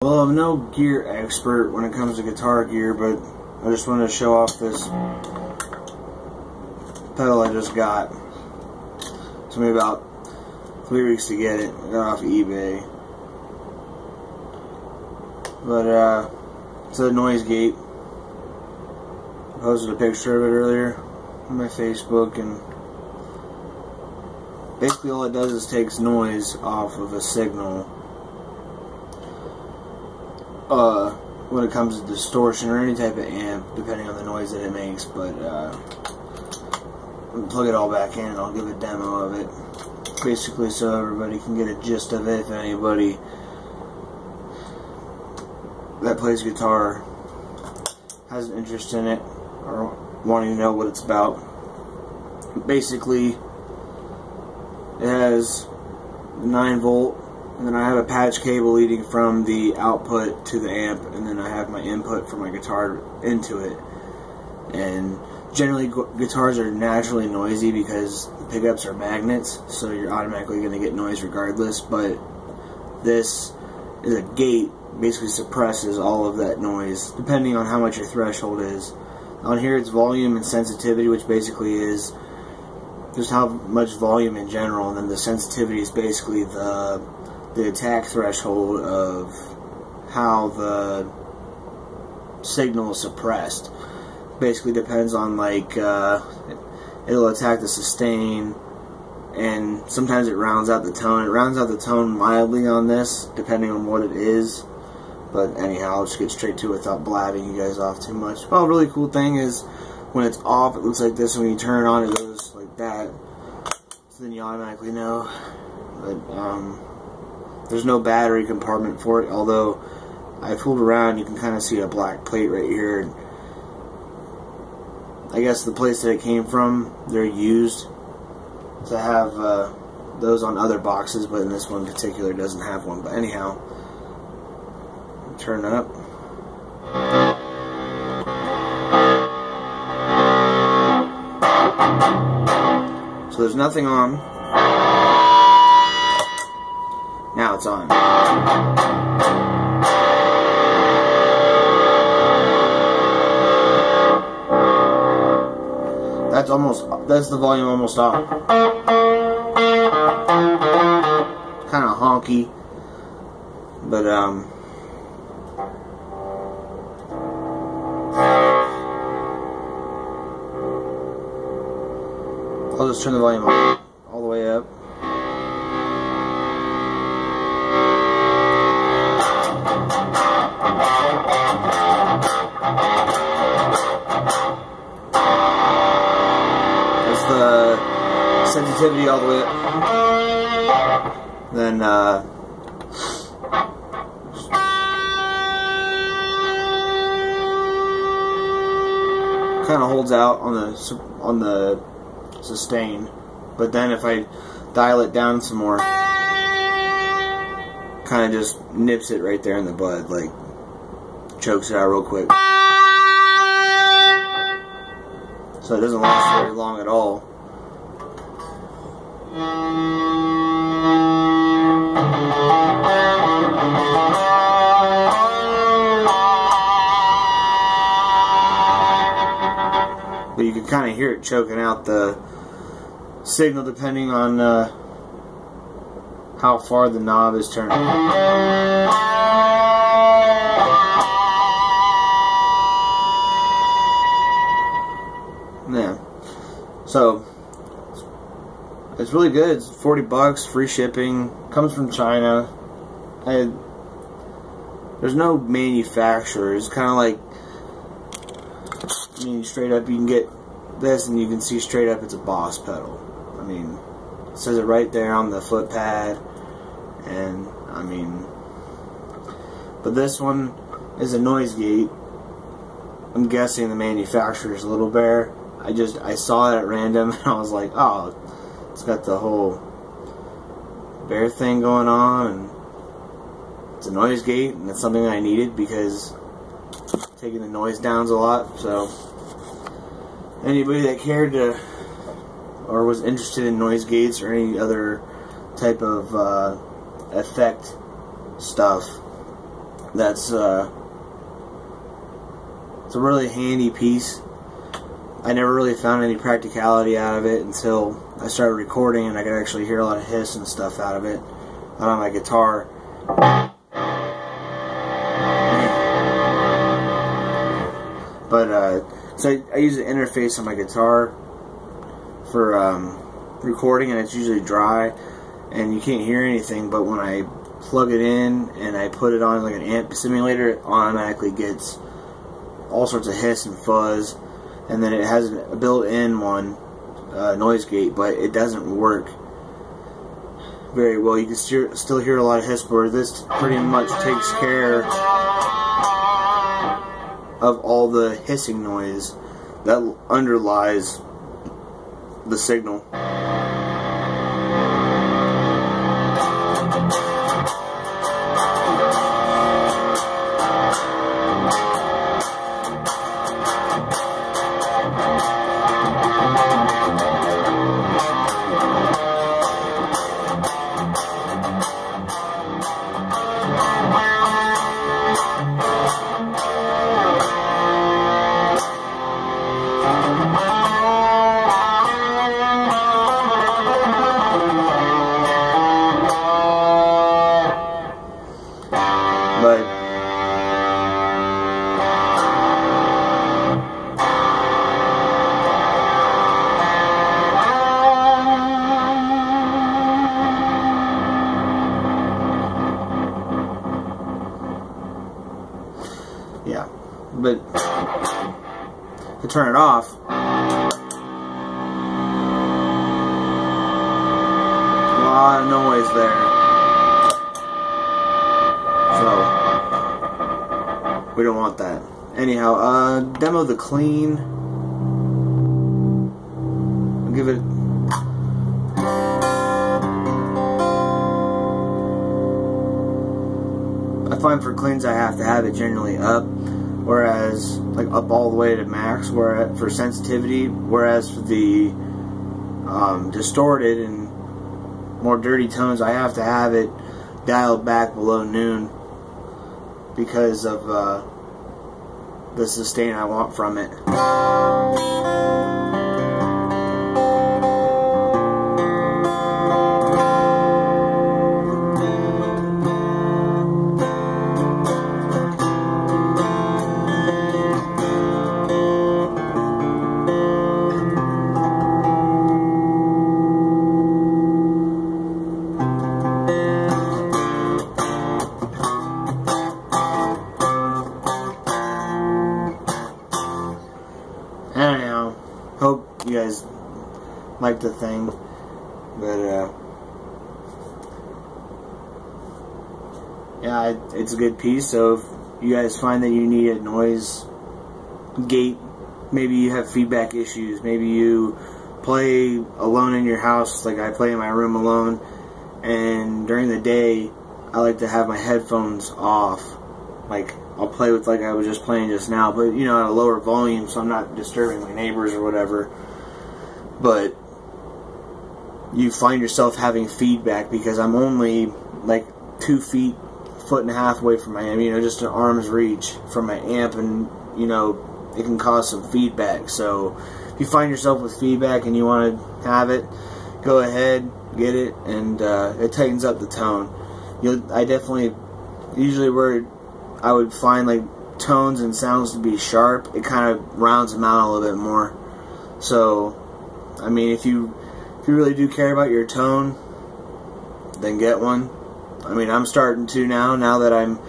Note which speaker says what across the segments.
Speaker 1: Well, I'm no gear expert when it comes to guitar gear, but I just wanted to show off this pedal I just got. It took me about 3 weeks to get it. I got it off eBay. But it's a noise gate. I posted a picture of it earlier on my Facebook, and basically all it does is takes noise off of a signal when it comes to distortion or any type of amp, depending on the noise that it makes. But I'll plug it all back in and I'll give a demo of it, basically so everybody can get a gist of it. If anybody that plays guitar has an interest in it or wanting to know what it's about. Basically, it has 9-volt, and then I have a patch cable leading from the output to the amp, and then I have my input for my guitar into it. And generally guitars are naturally noisy because the pickups are magnets, so you're automatically going to get noise regardless, but this is a gate, basically suppresses all of that noise depending on how much your threshold is. On here it's volume and sensitivity, which basically is just how much volume in general, and then the sensitivity is basically the attack threshold of how the signal is suppressed. Basically depends on, like, it'll attack the sustain, and sometimes it rounds out the tone. It rounds out the tone mildly on this, depending on what it is. But anyhow, I'll just get straight to it without blabbing you guys off too much. Well, a really cool thing is when it's off, it looks like this. When you turn it on, it goes like that. So then you automatically know. But there's no battery compartment for it. Although I fooled around, you can kind of see a black plate right here. I guess the place that it came from, they're used to have those on other boxes, but in this one in particular, it doesn't have one. But anyhow, turn it up. So there's nothing on. Now it's on. That's the volume almost off. Kind of honky, but I'll just turn the volume up, all the way up. That's the sensitivity all the way up. Then kind of holds out on the sustain, but then if I dial it down some more, kind of just nips it right there in the bud, like chokes it out real quick. So it doesn't last very long at all. But you can kind of hear it choking out the signal depending on how far the knob is turned. Yeah. So it's really good. It's 40 bucks, free shipping, comes from China. There's no manufacturer. It's kind of like, I mean, straight up you can get this and you can see straight up it's a Boss pedal. I mean, it says it right there on the foot pad, and I mean, but this one is a noise gate. I'm guessing the manufacturer is Little Bear. I saw it at random and I was like, oh, it's got the whole bear thing going on, and it's a noise gate, and it's something I needed because taking the noise down's a lot. So anybody that cared to or was interested in noise gates or any other type of effect stuff, that's it's a really handy piece. I never really found any practicality out of it until I started recording, and I could actually hear a lot of hiss and stuff out of it on my guitar. But so I use the interface on my guitar for recording, and it's usually dry and you can't hear anything, but when I plug it in and I put it on like an amp simulator, it automatically gets all sorts of hiss and fuzz. And then it has a built-in one, noise gate, but it doesn't work very well. You can still hear a lot of hiss, but this pretty much takes care of all the hissing noise that underlies the signal. But yeah, but to turn it off, a lot of noise there. So we don't want that. Anyhow, demo the clean. I'll give it. I find for cleans I have to have it generally up, whereas like up all the way to max, where for sensitivity, whereas for the distorted and more dirty tones, I have to have it dialed back below noon because of the sustain I want from it. Anyhow, hope you guys like the thing, but yeah, it's a good piece. So if you guys find that you need a noise gate, maybe you have feedback issues, maybe you play alone in your house like I play in my room alone, and during the day I like to have my headphones off, like I'll play with like I was just playing just now, but you know, at a lower volume so I'm not disturbing my neighbors or whatever. But you find yourself having feedback because I'm only like 2 feet, 1.5 feet away from my amp, you know, just an arm's reach from my amp, and you know, it can cause some feedback. So if you find yourself with feedback and you want to have it, go ahead, get it, and it tightens up the tone. I definitely, usually where I would find like tones and sounds to be sharp, it kind of rounds them out a little bit more. So, I mean, if you really do care about your tone, then get one. I mean, I'm starting to now that I'm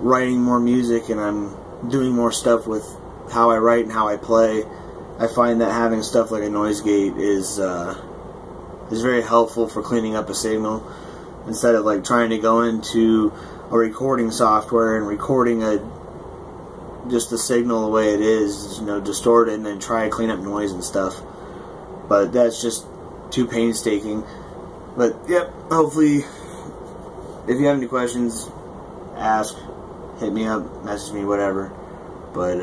Speaker 1: writing more music and I'm doing more stuff with how I write and how I play. I find that having stuff like a noise gate is very helpful for cleaning up a signal, instead of like trying to go into a recording software and recording just the signal the way it is, you know, distort it and then try to clean up noise and stuff. But that's just too painstaking. But yep, hopefully if you have any questions, ask, hit me up, message me, whatever. But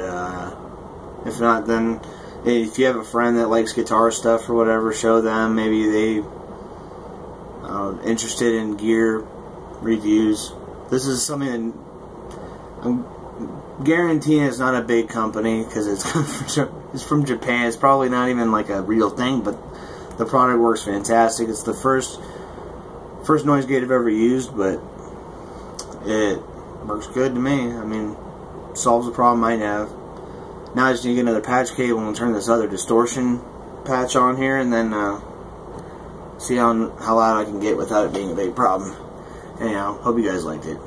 Speaker 1: if not, then if you have a friend that likes guitar stuff or whatever, show them. Maybe they interested in gear reviews. This is something I'm guaranteeing it's not a big company because it's from Japan. It's probably not even like a real thing, but the product works fantastic. It's the first noise gate I've ever used, but it works good to me. I mean, solves the problem I have. Now I just need to get another patch cable and turn this other distortion patch on here, and then see how loud I can get without it being a big problem. Anyhow, hope you guys liked it.